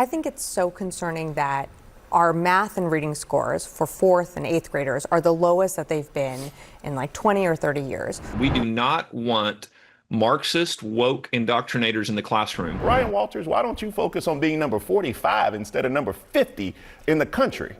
I think it's so concerning that our math and reading scores for 4th and 8th graders are the lowest that they've been in like 20 or 30 years. We do not want Marxist woke indoctrinators in the classroom. Ryan Walters, why don't you focus on being number 45 instead of number 50 in the country?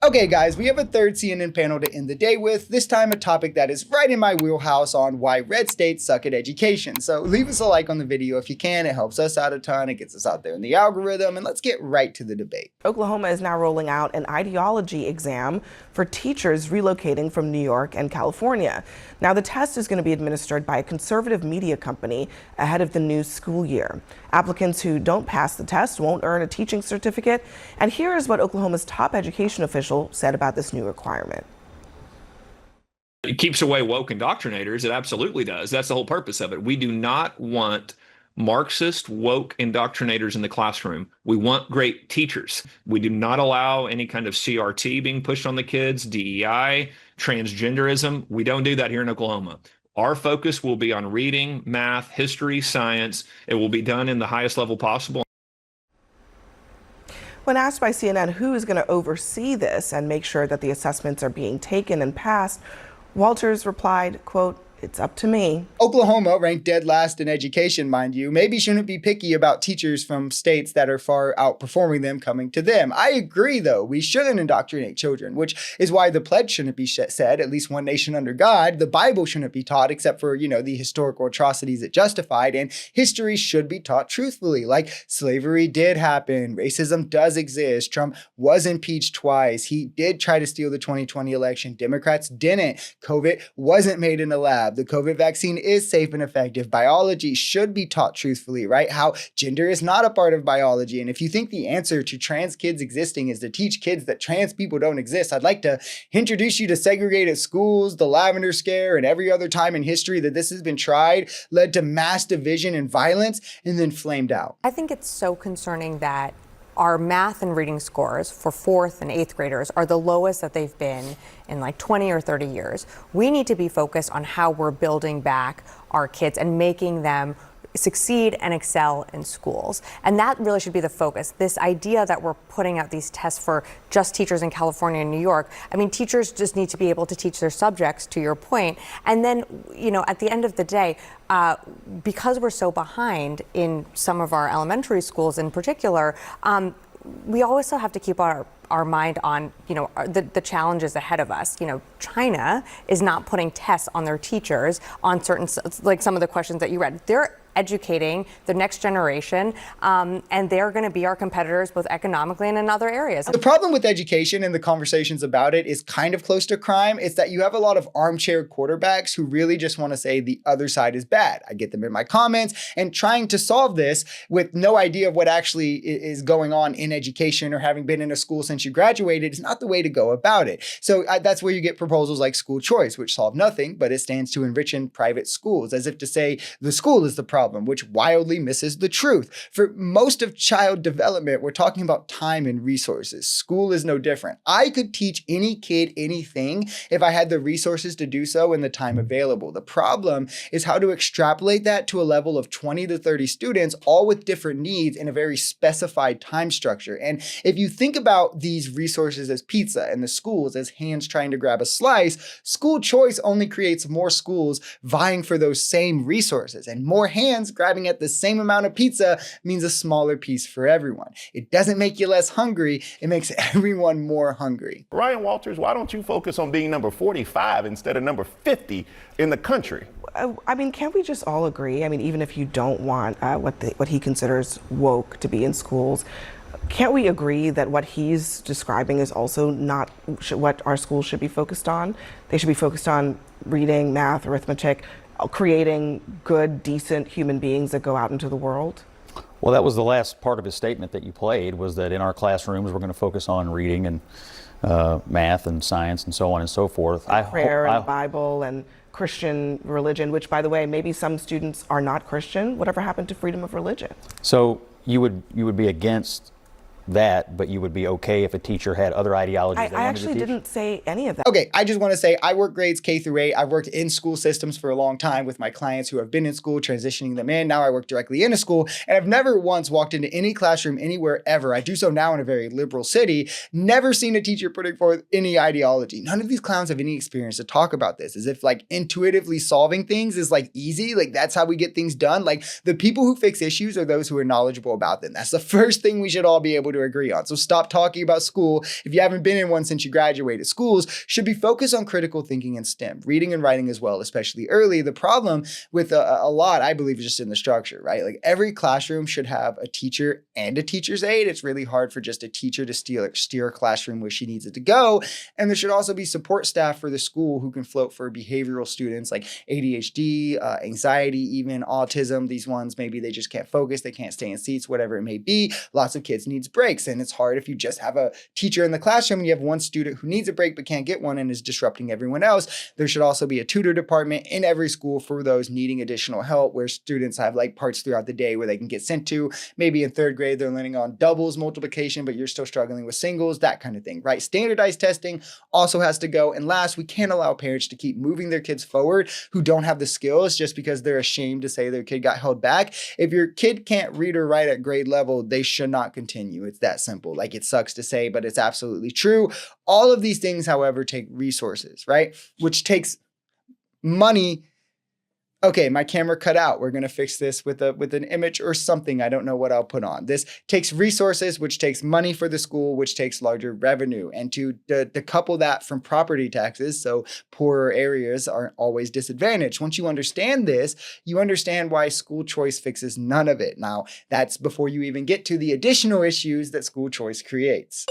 Okay guys, we have a third CNN panel to end the day with, this time a topic that is right in my wheelhouse on why red states suck at education. So leave us a like on the video if you can, it helps us out a ton, it gets us out there in the algorithm, and let's get right to the debate. Oklahoma is now rolling out an ideology exam for teachers relocating from New York and California. Now the test is going to be administered by a conservative media company ahead of the new school year. Applicants who don't pass the test won't earn a teaching certificate, and here is what Oklahoma's top education official said about this new requirement. It keeps away woke indoctrinators. It absolutely does. That's the whole purpose of it. We do not want Marxist woke indoctrinators in the classroom. We want great teachers. We do not allow any kind of CRT being pushed on the kids, DEI, transgenderism. We don't do that here in Oklahoma. Our focus will be on reading, math, history, science. It will be done in the highest level possible. When asked by CNN who is going to oversee this and make sure that the assessments are being taken and passed, Walters replied, quote, "It's up to me." Oklahoma, ranked dead last in education, mind you, maybe shouldn't be picky about teachers from states that are far outperforming them coming to them. I agree, though, we shouldn't indoctrinate children, which is why the pledge shouldn't be said, at least one nation under God. The Bible shouldn't be taught except for, the historical atrocities it justified, and history should be taught truthfully. Like, slavery did happen, racism does exist, Trump was impeached twice, he did try to steal the 2020 election, Democrats didn't, COVID wasn't made in a lab, the COVID vaccine is safe and effective. Biology should be taught truthfully, right? How gender is not a part of biology. And if you think the answer to trans kids existing is to teach kids that trans people don't exist, I'd like to introduce you to segregated schools, the Lavender Scare, and every other time in history that this has been tried, led to mass division and violence, and then flamed out. I think it's so concerning that our math and reading scores for 4th and 8th graders are the lowest that they've been in like 20 or 30 years. We need to be focused on how we're building back our kids and making them succeed and excel in schools. And that really should be the focus. This idea that we're putting out these tests for just teachers in California and New York, I mean, teachers just need to be able to teach their subjects, to your point. And then, at the end of the day, because we're so behind in some of our elementary schools in particular, we also have to keep our mind on, the challenges ahead of us. China is not putting tests on their teachers on certain, like some of the questions that you read. They're educating the next generation, and they're going to be our competitors both economically and in other areas. The problem with education and the conversations about it is kind of close to crime. It's that you have a lot of armchair quarterbacks who really just want to say the other side is bad. I get them in my comments, and trying to solve this with no idea of what actually is going on in education or having been in a school since you graduated is not the way to go about it. So that's where you get proposals like school choice, which solve nothing, but it stands to enrich in private schools, as if to say the school is the problem, which wildly misses the truth. For most of child development, we're talking about time and resources. School is no different. I could teach any kid anything if I had the resources to do so and the time available. The problem is how to extrapolate that to a level of 20 to 30 students, all with different needs in a very specified time structure. And if you think about these resources as pizza and the schools as hands trying to grab a slice, school choice only creates more schools vying for those same resources, and more hands grabbing at the same amount of pizza means a smaller piece for everyone. It doesn't make you less hungry, it makes everyone more hungry. Ryan Walters, why don't you focus on being number 45 instead of number 50 in the country? I mean, can't we just all agree? I mean, even if you don't want what he considers woke to be in schools, can't we agree that what he's describing is also not what our schools should be focused on? They should be focused on reading, math, arithmetic, creating good, decent human beings that go out into the world? Well, that was the last part of his statement that you played, was that in our classrooms we're going to focus on reading and math and science and so on and so forth. Prayer and the Bible and Christian religion, which, by the way, maybe some students are not Christian. Whatever happened to freedom of religion? So you would be against that, but you would be okay if a teacher had other ideologies I they wanted actually to teach? didn't say any of that. Okay, I just want to say I work grades K through 8. I've worked in school systems for a long time with my clients who have been in school, transitioning them in. Now I work directly in a school, and I've never once walked into any classroom anywhere ever. I do so now in a very liberal city. Never seen a teacher putting forth any ideology. None of these clowns have any experience to talk about this, as if like intuitively solving things is like easy. Like that's how we get things done. Like the people who fix issues are those who are knowledgeable about them. That's the first thing we should all be able to agree on. So stop talking about school if you haven't been in one since you graduated. Schools should be focused on critical thinking and STEM, reading and writing as well, especially early. The problem with a lot, I believe, is just in the structure, right? Like every classroom should have a teacher and a teacher's aide. It's really hard for just a teacher to steer a classroom where she needs it to go. And there should also be support staff for the school who can float for behavioral students like ADHD, anxiety, even autism. These ones, maybe they just can't focus, they can't stay in seats, whatever it may be. Lots of kids needs breaks, and it's hard if you just have a teacher in the classroom and you have one student who needs a break but can't get one and is disrupting everyone else. There should also be a tutor department in every school for those needing additional help, where students have like parts throughout the day where they can get sent to. Maybe in 3rd grade, they're learning on doubles multiplication, but you're still struggling with singles, that kind of thing, right? Standardized testing also has to go. And last, we can't allow parents to keep moving their kids forward who don't have the skills just because they're ashamed to say their kid got held back. If your kid can't read or write at grade level, they should not continue. It's that simple. Like it sucks to say, but it's absolutely true. All of these things, however, take resources, right? Which takes money. Okay, my camera cut out. We're going to fix this with an image or something. I don't know what I'll put on. This takes resources, which takes money for the school, which takes larger revenue. And to decouple that from property taxes, so poorer areas aren't always disadvantaged. Once you understand this, you understand why school choice fixes none of it. Now, that's before you even get to the additional issues that school choice creates.